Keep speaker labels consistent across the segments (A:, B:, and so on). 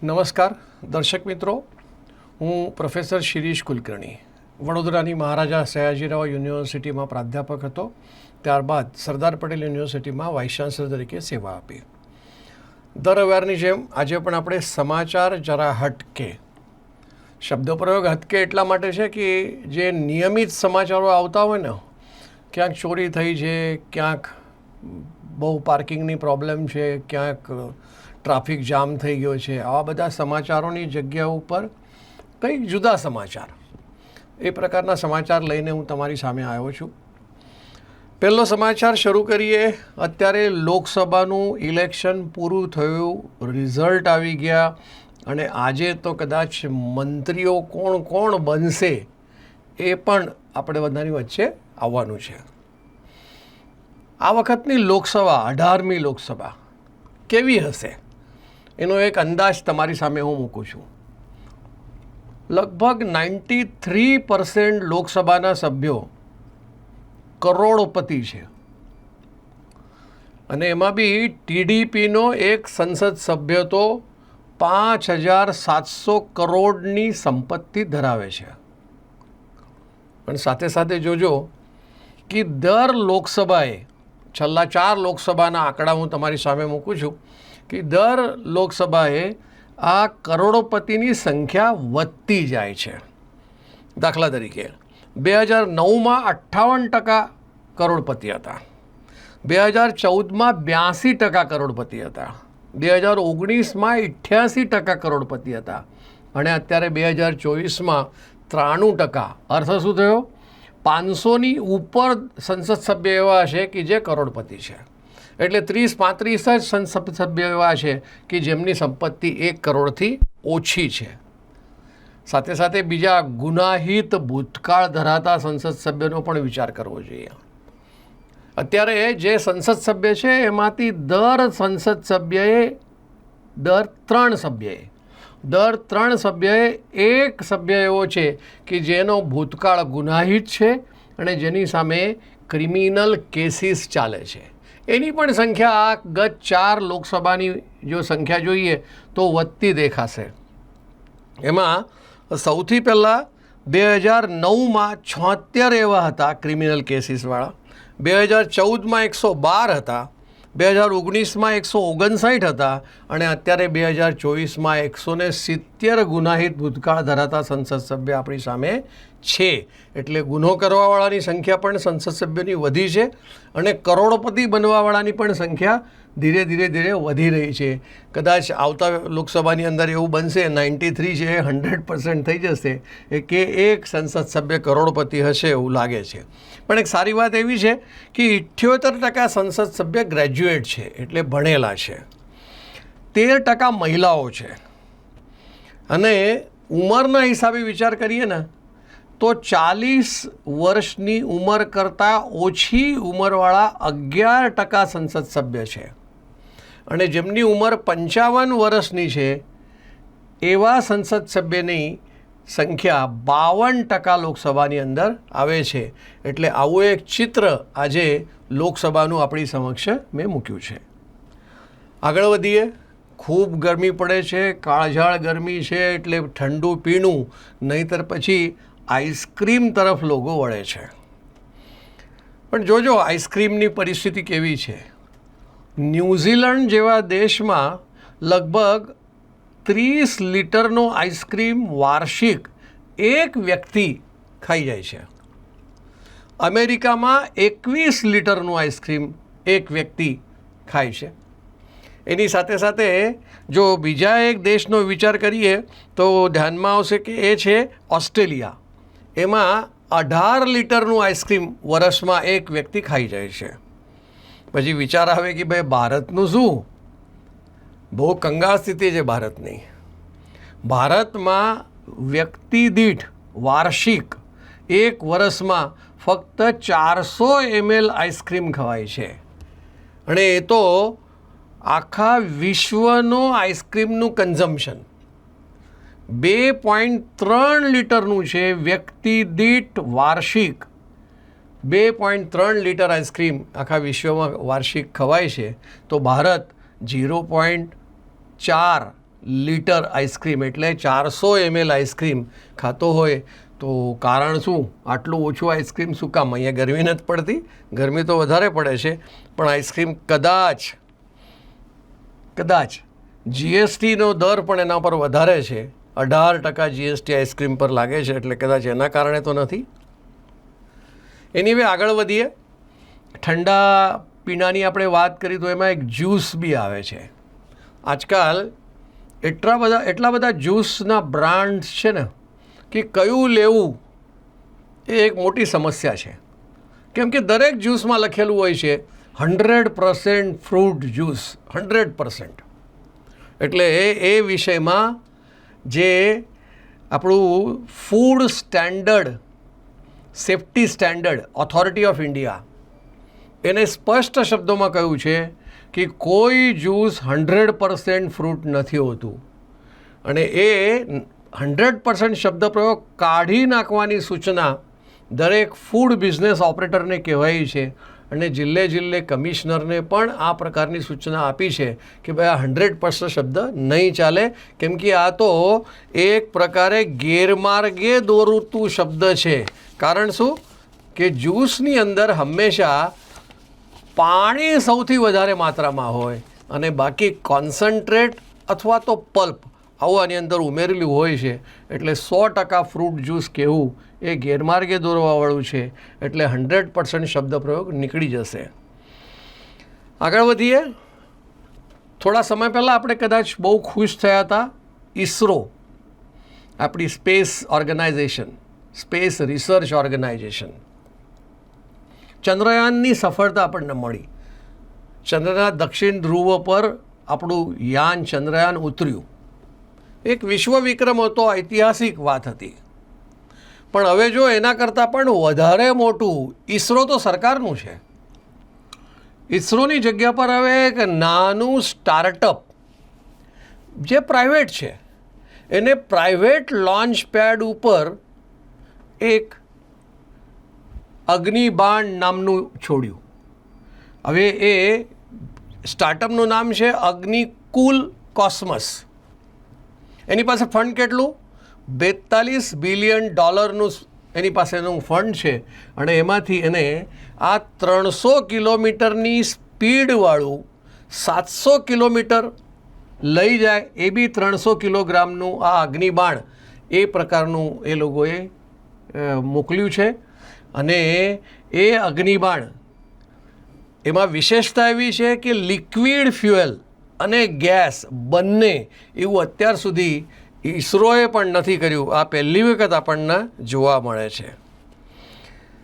A: નમસ્કાર દર્શક મિત્રો, હું પ્રોફેસર શિરીષ કુલકર્ણી વડોદરાની મહારાજા સયાજીરાવ યુનિવર્સિટીમાં પ્રાધ્યાપક હતો. ત્યારબાદ સરદાર પટેલ યુનિવર્સિટીમાં વાઇસ ચાન્સલર તરીકે સેવા આપી. દર રવિવારની જેમ આજે પણ આપણે સમાચાર જરા હટકે, શબ્દ પ્રયોગ હટકે એટલા માટે છે કે જે નિયમિત સમાચારો આવતા હોય ને, ક્યાંક ચોરી થઈ છે, ક્યાંક બહુ પાર્કિંગની પ્રોબ્લેમ છે, ક્યાંક ટ્રાફિક જામ થઈ ગયો છે, આવા બધા સમાચારોની જગ્યા ઉપર કંઈક જુદા સમાચાર, એ પ્રકારના સમાચાર લઈને હું તમારી સામે આવ્યો છું. પહેલો સમાચાર શરૂ કરીએ. અત્યારે લોકસભાનું ઇલેક્શન પૂરું થયું, રિઝલ્ટ આવી ગયા અને આજે તો કદાચ મંત્રીઓ કોણ કોણ બનશે એ પણ આપણે બધાની વચ્ચે આવવાનું છે. આ વખતની લોકસભા 18મી લોકસભા કેવી હશે એનો એક અંદાજ તમારી સામે હું મૂકું છું. લગભગ 93% લોકસભાના સભ્યો કરોડોપતિ છે અને એમાં બી ટીડીપીનો એક સંસદ સભ્ય તો 5,700 કરોડની સંપત્તિ ધરાવે છે. પણ સાથે સાથે જોજો કે દર લોકસભાએ, છેલ્લા 4 લોકસભાના આંકડા હું તમારી સામે મૂકું છું કે દર લોકસભાએ આ કરોડોપતિની સંખ્યા વધતી જાય છે. દાખલા તરીકે 2009માં 58% કરોડપતિ હતા, 2014માં 82% કરોડપતિ હતા, 2019માં 88% કરોડપતિ હતા અને અત્યારે 2024માં 93%. અર્થ શું થયો? 500ની ઉપર સંસદ સભ્ય એવા છે કે જે કરોડપતિ છે. એટલે 30-35 જ સંસદ સભ્ય એવા છે કે જેમની સંપત્તિ 1 કરોડથી ઓછી છે. સાથે સાથે બીજા ગુનાહિત ભૂતકાળ ધરાવતા સંસદ સભ્યનો પણ વિચાર કરવો જોઈએ. અત્યારે જે સંસદ સભ્ય છે એમાંથી દર 3 સભ્યએ એક સભ્ય એવો છે કે જેનો ભૂતકાળ ગુનાહિત છે અને જેની સામે ક્રિમિનલ કેસીસ ચાલે છે. એની પણ સંખ્યા આ ગત 4 લોકસભાની જો સંખ્યા જોઈએ તો વધતી દેખાશે. એમાં સૌથી પહેલાં 2009માં 76 એવા હતા ક્રિમિનલ કેસીસવાળા, 2014માં 112 હતા, 2019માં 159 હતા અને અત્યારે 2024માં 170 ગુનાહિત ભૂતકાળ ધરાવતા સંસદ સભ્ય આપણી સામે છે. એટલે ગુનો કરવાવાળાની સંખ્યા પણ સંસદ સભ્યોની વધી છે અને કરોડપતિ બનવાવાળાની પણ સંખ્યા ધીરે ધીરે વધી રહી છે. કદાચ આવતા લોકસભાની અંદર એવું બનશે 93 છે 100% થઈ જશે કે એક સંસદ સભ્ય કરોડપતિ હશે એવું લાગે છે. પણ એક સારી વાત એવી છે કે 78% સંસદ સભ્ય ગ્રેજ્યુએટ છે, એટલે ભણેલા છે, 13% મહિલાઓ છે અને ઉંમરના હિસાબે વિચાર કરીએ ને તો 40 વર્ષની ઉંમર કરતાં ઓછી ઉંમરવાળા 11% સંસદ સભ્ય છે અને જેમની ઉંમર 55 વર્ષની છે એવા સંસદ સભ્યની સંખ્યા 52% લોકસભાની અંદર આવે છે. એટલે આવું એક ચિત્ર આજે લોકસભાનું આપણી સમક્ષ મેં મૂક્યું છે. આગળ વધીએ. ખૂબ ગરમી પડે છે, કાળઝાળ ગરમી છે એટલે ઠંડુ પીણું, નહીંતર પછી આઈસ્ક્રીમ તરફ લોકો વળે છે. પણ જોજો આઈસ્ક્રીમની પરિસ્થિતિ કેવી છે. ન્યૂઝીલેન્ડ જેવા દેશમાં લગભગ 30 લીટરનો આઈસ્ક્રીમ વાર્ષિક એક વ્યક્તિ ખાઈ જાય છે. અમેરિકામાં 21 લીટરનું આઈસ્ક્રીમ એક વ્યક્તિ ખાય છે. એની સાથે સાથે જો બીજા એક દેશનો વિચાર કરીએ તો ધ્યાનમાં આવશે કે એ છે ઓસ્ટ્રેલિયા. એમાં 18 લીટરનું આઈસ્ક્રીમ વર્ષમાં એક વ્યક્તિ ખાઈ જાય છે. પછી વિચાર આવે કે ભાઈ ભારતનું શું? બહુ કંગાળ સ્થિતિ છે ભારતની. ભારતમાં વ્યક્તિ દીઠ વાર્ષિક એક વર્ષમાં ફક્ત 400 ml આઈસ્ક્રીમ ખવાય છે અને એ તો આખા વિશ્વનો આઈસ્ક્રીમનું કન્ઝમ્પશન 2.3 લીટરનું છે. વ્યક્તિ દીઠ વાર્ષિક 2.3 લીટર આઈસ્ક્રીમ આખા વિશ્વમાં વાર્ષિક ખવાય છે તો ભારત 0.4 લીટર આઈસ્ક્રીમ એટલે 400 ml આઈસ્ક્રીમ ખાતો હોય તો કારણ શું? આટલું ઓછું આઈસ્ક્રીમ શું કામ? અહીંયા ગરમી નથી પડતી? ગરમી તો વધારે પડે છે, પણ આઈસ્ક્રીમ કદાચ જીએસટીનો દર પણ એના પર વધારે છે, 18% જીએસટી આઈસ્ક્રીમ પર લાગે છે, એટલે કદાચ એના કારણે તો નથી. એની આગળ વધીએ. ઠંડા પીણાની આપણે વાત કરી તો એમાં એક જ્યુસ બી આવે છે. આજકાલ એટલા બધા જ્યુસના બ્રાન્ડ્સ છે ને કે કયું લેવું એ એક મોટી સમસ્યા છે. કેમ કે દરેક જ્યુસમાં લખેલું હોય છે 100% ફ્રૂટ જ્યુસ, 100%. એટલે એ વિષયમાં જે આપણું food standard safety standard authority of India એને સ્પષ્ટ શબ્દોમાં કહ્યું છે કે કોઈ જ્યુસ 100% ફ્રૂટ નથી હોતું, અને એ 100% શબ્દ પ્રયોગ કાઢી નાખવાની સૂચના દરેક ફૂડ બિઝનેસ ઓપરેટરને કહેવાય છે, અને જિલ્લે કમિશનરને પણ આ પ્રકારની સૂચના આપી છે કે ભાઈ આ 100% શબ્દ નહીં ચાલે, કેમ કે આ તો એક પ્રકારે ગેરમાર્ગે દોરતું શબ્દ છે. કારણ શું કે જ્યુસની અંદર હંમેશા પાણી સૌથી વધારે માત્રામાં હોય અને બાકી કોન્સન્ટ્રેટ અથવા તો પલ્પ આવું આની અંદર ઉમેરેલું હોય છે, એટલે 100% ફ્રૂટ જ્યુસ કહેવું એ ગેરમાર્ગે દોરવાવાળું છે, એટલે 100% શબ્દ પ્રયોગ નીકળી જશે. આગળ વધીએ. થોડા સમય પહેલાં આપણે કદાચ બહુ ખુશ થયા હતા. ઇસરો, આપણી space organisation, space research organisation, ચંદ્રયાનની સફળતા આપણને મળી. ચંદ્રના દક્ષિણ ધ્રુવ પર આપણું યાન ચંદ્રયાન ઉતર્યું. એક વિશ્વ વિક્રમ હતો, ઐતિહાસિક વાત હતી. પણ હવે જો એના કરતાં પણ વધારે મોટું, ઇસરો તો સરકારનું છે, ઇસરોની જગ્યા પર હવે એક નાનું સ્ટાર્ટઅપ જે પ્રાઇવેટ છે એને પ્રાઇવેટ લોન્ચ પેડ ઉપર એક અગ્નિબાણ નામનું છોડ્યું. હવે એ સ્ટાર્ટઅપનું નામ છે અગ્નિકુલ કોસ્મસ. એની પાસે ફંડ કેટલું? $42 બિલિયન એની પાસેનું ફંડ છે, અને એમાંથી એને આ 300 કિલોમીટરની સ્પીડવાળું 700 કિલોમીટર લઈ જાય એ બી 300 કિલોગ્રામનું આ અગ્નિબાણ એ પ્રકારનું એ લોકોએ મોકલ્યું છે. અને એ અગ્નિબાણ એમાં વિશેષતા એવી છે કે લિક્વિડ ફ્યુએલ અને ગેસ બંને એવું અત્યાર સુધી ઇસરોએ પણ નથી કર્યું. આ પહેલી વખત આપણને જોવા મળે છે.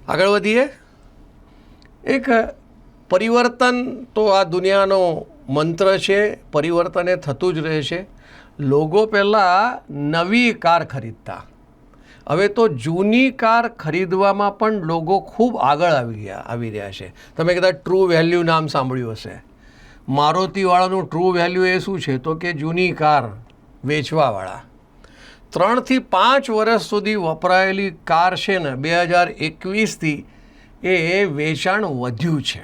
A: આગળ વધીએ. એક પરિવર્તન તો આ દુનિયાનો મંત્ર છે, પરિવર્તન એ થતું જ રહે છે. લોકો પહેલાં નવી કાર ખરીદતા, હવે તો જૂની કાર ખરીદવામાં પણ લોકો ખૂબ આગળ આવી રહ્યા છે. તમે કદાચ ટ્રુ વેલ્યુ નામ સાંભળ્યું હશે. મારુતિવાળાનું ટ્રુ વેલ્યુ એ શું છે? તો કે જૂની કાર વેચવાવાળા. 3 થી 5 વર્ષ સુધી વપરાયેલી કાર છે ને, 2021થી એ વેચાણ વધ્યું છે.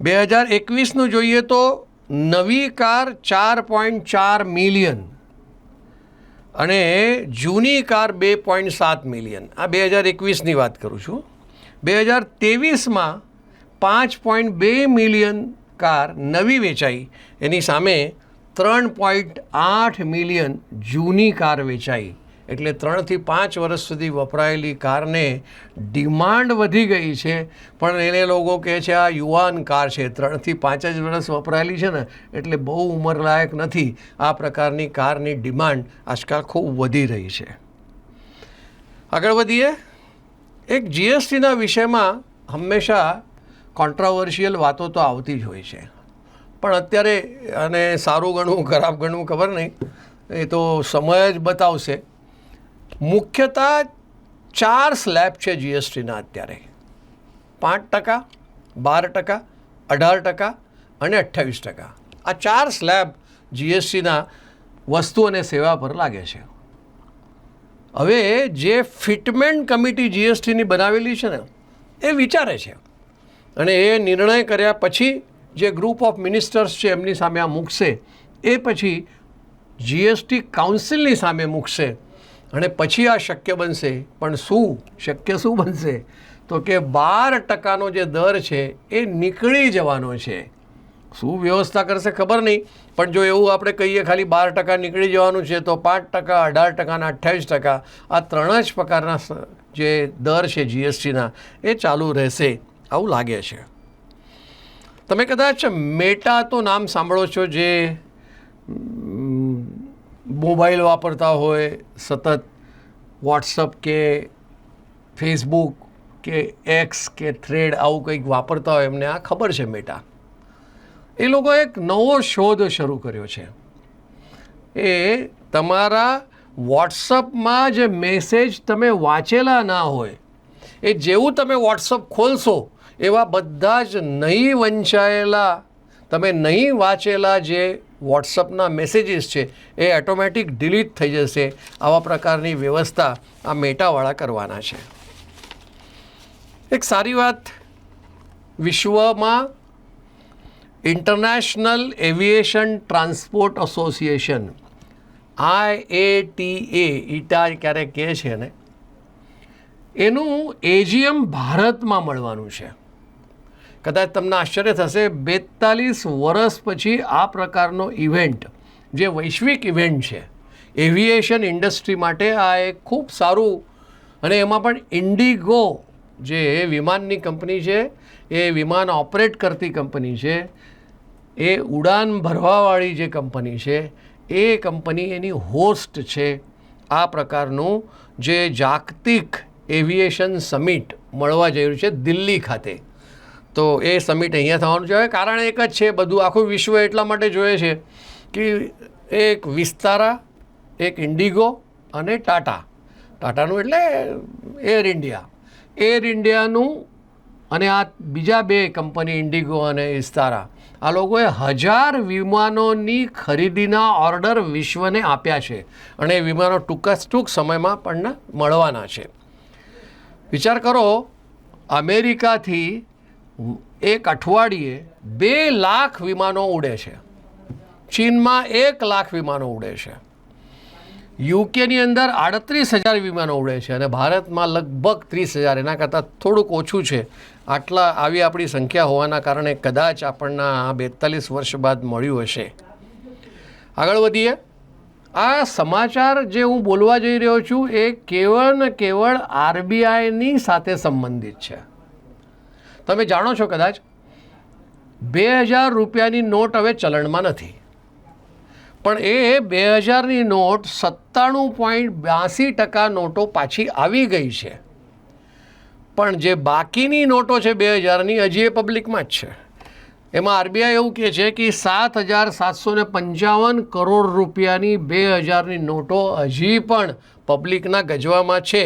A: 2021નું જોઈએ તો નવી કાર 4.4 મિલિયન અને જૂની કાર 2.7 મિલિયન. આ 2021ની વાત કરું છું. 2023માં 5.2 મિલિયન કાર નવી વેચાઈ, એની સામે 3.8 મિલિયન જૂની કાર વેચાઈ. એટલે 3 થી 5 વર્ષ સુધી વપરાયેલી કારને ડિમાન્ડ વધી ગઈ છે, પણ એને લોકો કહે છે આ યુવાન કાર છે, 3 થી 5 જ વર્ષ વપરાયેલી છે ને એટલે બહુ ઉંમરલાયક નથી. આ પ્રકારની કારની ડિમાન્ડ આજકાલ ખૂબ વધી રહી છે. આગળ વધીએ. એક જીએસટીના વિષયમાં હંમેશા કોન્ટ્રાવર્શિયલ વાતો તો આવતી જ હોય છે, પણ અત્યારે અને સારું ગણવું ખરાબ ગણવું ખબર નહીં, એ તો સમય જ બતાવશે. મુખ્યતઃ 4 સ્લેબ છે જીએસટીના અત્યારે: 5%, 12%, 18% અને 28%. આ 4 સ્લેબ જીએસટીના વસ્તુ અને સેવા પર લાગે છે. હવે જે ફિટમેન્ટ કમિટી જીએસટીની બનાવેલી છે ને એ વિચારે છે, અને એ નિર્ણય કર્યા પછી જે ગ્રુપ ઓફ મિનિસ્ટર્સ છે એમની સામે આ મૂકશે, એ પછી જીએસટી કાઉન્સિલની સામે મૂકશે અને પછી આ શક્ય બનશે. પણ શક્ય શું બનશે? તો કે 12% જે દર છે એ નીકળી જવાનો છે. શું વ્યવસ્થા કરશે ખબર નહીં, પણ જો એવું આપણે કહીએ ખાલી 12% નીકળી જવાનું છે તો 5%, 18% અને 28% આ 3 જ પ્રકારના જે દર છે જીએસટીના એ ચાલુ રહેશે આવું લાગે છે. તમે કદાચ મેટા તો નામ સાંભળો છો, જે મોબાઈલ વાપરતા હોય, સતત વોટ્સઅપ કે ફેસબુક કે એક્સ કે થ્રેડ આવું કંઈક વાપરતા હોય, એમને આ ખબર છે મેટા. એ લોકોએ એક નવો શોધ શરૂ કર્યો છે. એ તમારા વોટ્સઅપમાં જે મેસેજ તમે વાંચેલા ના હોય એ જેવું તમે વોટ્સઅપ ખોલશો એવા બધા જ નહીં વંચાયેલા, તમે નહીં વાંચેલા જે વોટ્સઅપના મેસેજીસ છે એ ઓટોમેટિક ડિલીટ થઈ જશે. આવા પ્રકારની વ્યવસ્થા આ મેટાવાળા કરવાના છે. એક સારી વાત, વિશ્વમાં international aviation transport association IATA, eta ક્યારેક કહે છે ને, એનું એજીએમ ભારતમાં મળવાનું છે. કદાચ તમને આશ્ચર્ય થશે, 42 વર્ષ પછી આ પ્રકારનો ઇવેન્ટ, જે વૈશ્વિક ઇવેન્ટ છે એવિએશન ઇન્ડસ્ટ્રી માટે, આ એક ખૂબ સારું. અને એમાં પણ ઇન્ડિગો જે વિમાનની કંપની છે, એ વિમાન ઓપરેટ કરતી કંપની છે, એ ઉડાન ભરવાવાળી જે કંપની છે એ કંપની એની હોસ્ટ છે. આ પ્રકારનું જે જાગતિક એવિએશન સમિટ મળવા જઈ રહ્યું છે દિલ્હી ખાતે. તો એ સમિટ અહીંયા થવાનું છે. કારણ એક જ છે, બધું આખું વિશ્વ એટલા માટે જોઈએ છે કે એક વિસ્તારા, એક ઇન્ડિગો અને ટાટાનું એટલે એર ઇન્ડિયાનું અને આ બીજા 2 કંપની ઇન્ડિગો અને વિસ્તારા, આ લોકોએ 1000 વિમાનોની ખરીદીના ઓર્ડર વિશ્વને આપ્યા છે અને એ વિમાનો ટૂંક સમયમાં પણ મળવાના છે. વિચાર કરો, અમેરિકાથી એક અઠવાડિયે 2 લાખ વિમાનો ઉડે છે, ચીનમાં 1 લાખ વિમાનો ઉડે છે, યુકેની અંદર 38,000 વિમાનો ઉડે છે અને ભારતમાં લગભગ 30,000, એના કરતાં થોડુંક ઓછું છે. આવી આપણી સંખ્યા હોવાના કારણે કદાચ આપણને 42 વર્ષ બાદ મળ્યું હશે. આગળ વધીએ. આ સમાચાર જે હું બોલવા જઈ રહ્યો છું એ કેવળ ને કેવળ RBIની સાથે સંબંધિત છે. તમે જાણો છો કદાચ 2000 રૂપિયાની નોટ હવે ચલણમાં નથી, પણ એ 2000ની નોટ 97.82% નોટો પાછી આવી ગઈ છે. પણ જે બાકીની નોટો છે 2000ની, હજી એ પબ્લિકમાં જ છે. એમાં RBI એવું કહે છે કે 7,755 કરોડ રૂપિયાની 2000ની નોટો હજી પણ પબ્લિકના ગજવામાં છે.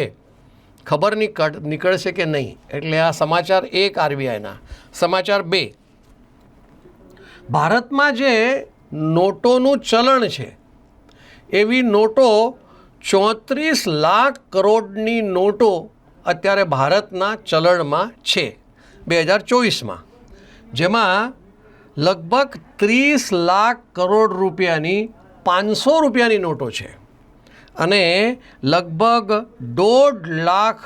A: ખબર નહીં નીકળશે કે નહીં. એટલે આ સમાચાર 1 RBIના. સમાચાર 2, ભારતમાં જે નોટોનું ચલણ છે એવી નોટો 34 લાખ કરોડની નોટો અત્યારે ભારતના ચલણમાં છે 2024માં, જેમાં લગભગ 30 લાખ કરોડ રૂપિયાની 500 રૂપિયાની નોટો છે અને લગભગ 1.5 લાખ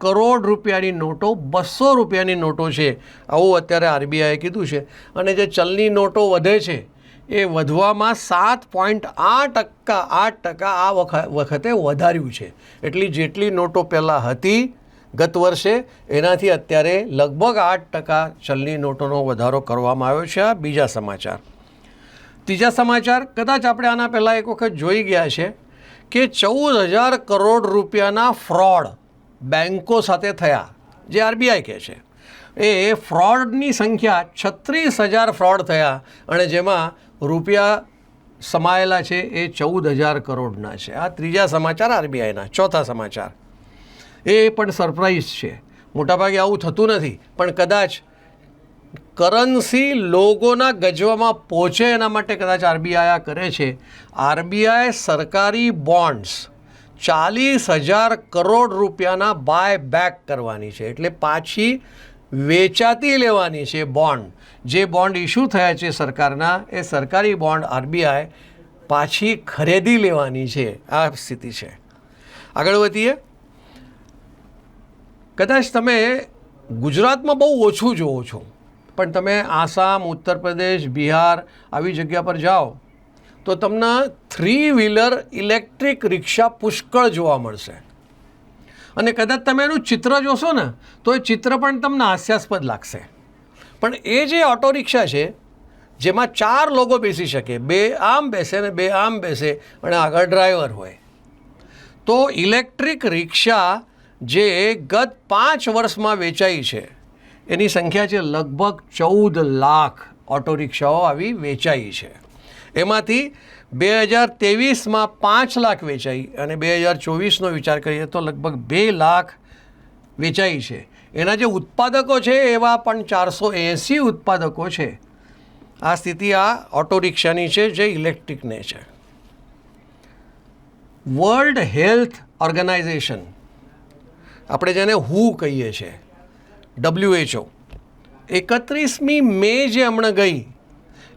A: કરોડ રૂપિયાની નોટો 200 રૂપિયાની નોટો છે. આવું અત્યારે RBIએ કીધું છે. અને જે ચલની નોટો વધે છે એ વધવામાં 7.8% આ વખતે વધાર્યું છે. એટલી જેટલી નોટો પહેલાં હતી ગત વર્ષે એનાથી અત્યારે લગભગ 8% ચલની નોટોનો વધારો કરવામાં આવ્યો છે. આ બીજા સમાચાર. ત્રીજા સમાચાર, કદાચ આપણે આના પહેલાં એક વખત જોઈ ગયા છે કે 14,000 કરોડ રૂપિયાના ફ્રોડ બેન્કો સાથે થયા, જે RBI કહે છે. એ ફ્રોડની સંખ્યા 36,000 ફ્રોડ થયા અને જેમાં રૂપિયા સમાયેલા છે એ 14,000 કરોડના છે. આ ત્રીજા સમાચાર RBIના. ચોથા સમાચાર, એ પણ સરપ્રાઈઝ છે. મોટાભાગે આવું થતું નથી, પણ કદાચ કરન્સી લોકોના ગજવામાં પહોંચે એના માટે કદાચ RBI આ કરે છે. RBI સરકારી બોન્ડ્સ 40,000 કરોડ રૂપિયાના બાય બેક કરવાની છે, એટલે પાછી વેચાતી લેવાની છે બોન્ડ. જે બોન્ડ ઇસ્યુ થયા છે સરકારના, એ સરકારી બોન્ડ RBI પાછી ખરીદી લેવાની છે, આ સ્થિતિ છે. આગળ વધીએ. કદાચ તમે ગુજરાતમાં બહુ ઓછું જોવો છો, પણ તમે આસામ, ઉત્તર પ્રદેશ, બિહાર આવી જગ્યા પર જાઓ તો તમને 3 વ્હીલર ઇલેક્ટ્રિક રિક્ષા પુષ્કળ જોવા મળશે. અને કદાચ તમે એનું ચિત્ર જોશો ને તો એ ચિત્ર પણ તમને હાસ્યાસ્પદ લાગશે. પણ એ જે ઓટો રિક્ષા છે જેમાં 4 લોકો બેસી શકે, 2 આમ બેસે ને 2 આમ બેસે અને આગળ ડ્રાઈવર હોય, તો ઇલેક્ટ્રિક રિક્ષા જે ગત 5 વર્ષમાં વેચાઈ છે એની સંખ્યા છે લગભગ 14 લાખ ઓટો રિક્ષાઓ આવી વેચાઈ છે. એમાંથી 2023માં 5 લાખ વેચાઈ અને 2024નો વિચાર કરીએ તો લગભગ 2 લાખ વેચાઈ છે. એના જે ઉત્પાદકો છે એવા પણ 480 ઉત્પાદકો છે. આ સ્થિતિ આ ઓટો રિક્ષાની છે જે ઇલેક્ટ્રિકને છે. વર્લ્ડ હેલ્થ ઓર્ગેનાઇઝેશન, આપણે જેને WHO કહીએ છીએ, WHO, 31મી મે જે હમણાં ગઈ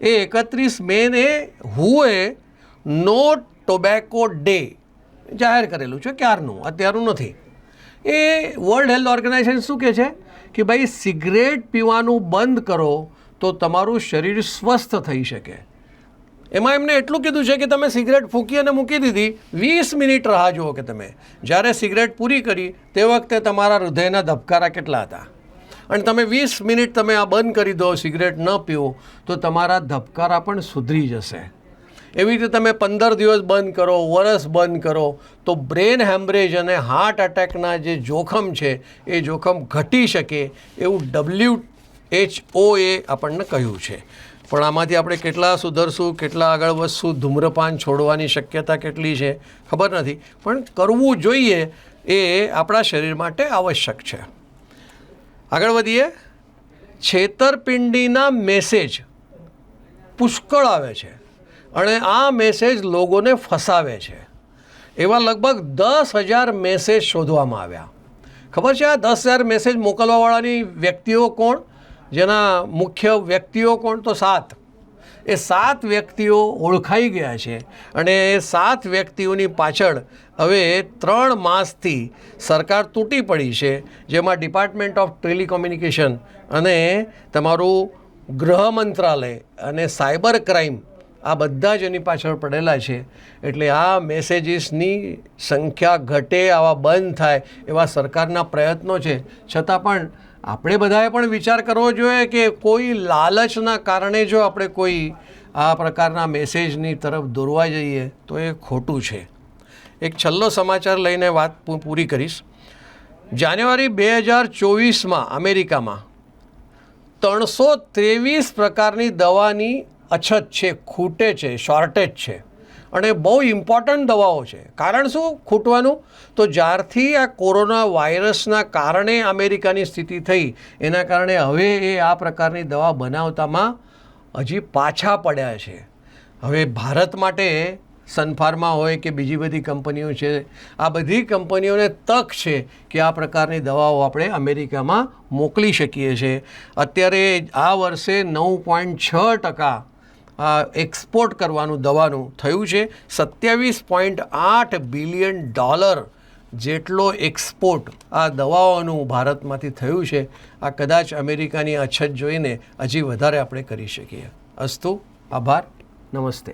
A: એ 31 મેને HUએ નો ટોબેકો ડે જાહેર કરેલું છે. ક્યારનું, અત્યારનું નથી. એ વર્લ્ડ હેલ્થ ઓર્ગેનાઇઝેશન શું કહે છે કે ભાઈ સિગરેટ પીવાનું બંધ કરો તો તમારું શરીર સ્વસ્થ થઈ શકે. એમાં એમને એટલું કીધું છે કે તમે સિગરેટ ફૂંકી અને મૂકી દીધી, 20 મિનિટ રાહ જુઓ કે તમે જ્યારે સિગરેટ પૂરી કરી તે વખતે તમારા હૃદયના ધબકારા કેટલા હતા, અને તમે 20 મિનિટ તમે આ બંધ કરી દો, સિગરેટ ન પીવો, તો તમારા ધબકારા પણ સુધરી જશે. એવી રીતે તમે 15 દિવસ બંધ કરો, વરસ બંધ કરો, તો બ્રેન હેમરેજ અને હાર્ટ એટેકના જે જોખમ છે એ જોખમ ઘટી શકે એવું WHOએ આપણને કહ્યું છે. પણ આમાંથી આપણે કેટલા સુધરશું, કેટલા આગળ વધશું, ધૂમ્રપાન છોડવાની શક્યતા કેટલી છે ખબર નથી, પણ કરવું જોઈએ એ આપણા શરીર માટે આવશ્યક છે. આગળ વધીએ. છેતરપિંડીના મેસેજ પુષ્કળ આવે છે અને આ મેસેજ લોકોને ફસાવે છે. એવા લગભગ 10,000 મેસેજ શોધવામાં આવ્યા. ખબર છે આ 10,000 મેસેજ મોકલવાવાળાની વ્યક્તિઓ કોણ? જેના મુખ્ય વ્યક્તિઓ કોણ? તો 7. એ 7 વ્યક્તિઓ ઓળખાઈ ગયા છે અને એ 7 વ્યક્તિઓની પાછળ હવે 3 માસથી સરકાર તૂટી પડી છે, જેમાં ડિપાર્ટમેન્ટ ઓફ ટેલિકોમ્યુનિકેશન અને તમારું ગૃહ મંત્રાલય અને સાયબર ક્રાઇમ આ બધા જ એની પાછળ પડેલા છે. એટલે આ મેસેજીસની સંખ્યા ઘટે, આવા બંધ થાય એવા સરકારના પ્રયત્નો છે. છતાં પણ આપણે બધાએ પણ વિચાર કરવો જોઈએ કે કોઈ લાલચના કારણે જો આપણે કોઈ આ પ્રકારના મેસેજની તરફ દોરવા જઈએ તો એ ખોટું છે. એક છેલ્લો સમાચાર લઈને વાત પૂરી કરીશ. જાન્યુઆરી 2024માં અમેરિકામાં 323 પ્રકારની દવાની અછત છે, ખૂટે છે, શોર્ટેજ છે. અને બહુ ઇમ્પોર્ટન્ટ દવાઓ છે. કારણ શું ખૂટવાનું? તો જ્યારથી આ કોરોના વાયરસના કારણે અમેરિકાની સ્થિતિ થઈ એના કારણે હવે એ આ પ્રકારની દવા બનાવતામાં હજી પાછા પડ્યા છે. હવે ભારત માટે સનફાર્મા હોય કે બીજી બધી કંપનીઓ છે, આ બધી કંપનીઓને તક છે કે આ પ્રકારની દવાઓ આપણે અમેરિકામાં મોકલી શકીએ છીએ. અત્યારે આ વર્ષે 9.6% એક્સપોર્ટ કરવાનું દવાનું થયું છે. $27.8 બિલિયન જેટલો એક્સપોર્ટ આ દવાઓનું ભારતમાંથી થયું છે. આ કદાચ અમેરિકાની અછત જોઈને હજી વધારે આપણે કરી શકીએ. અસ્તુ, આભાર, નમસ્તે.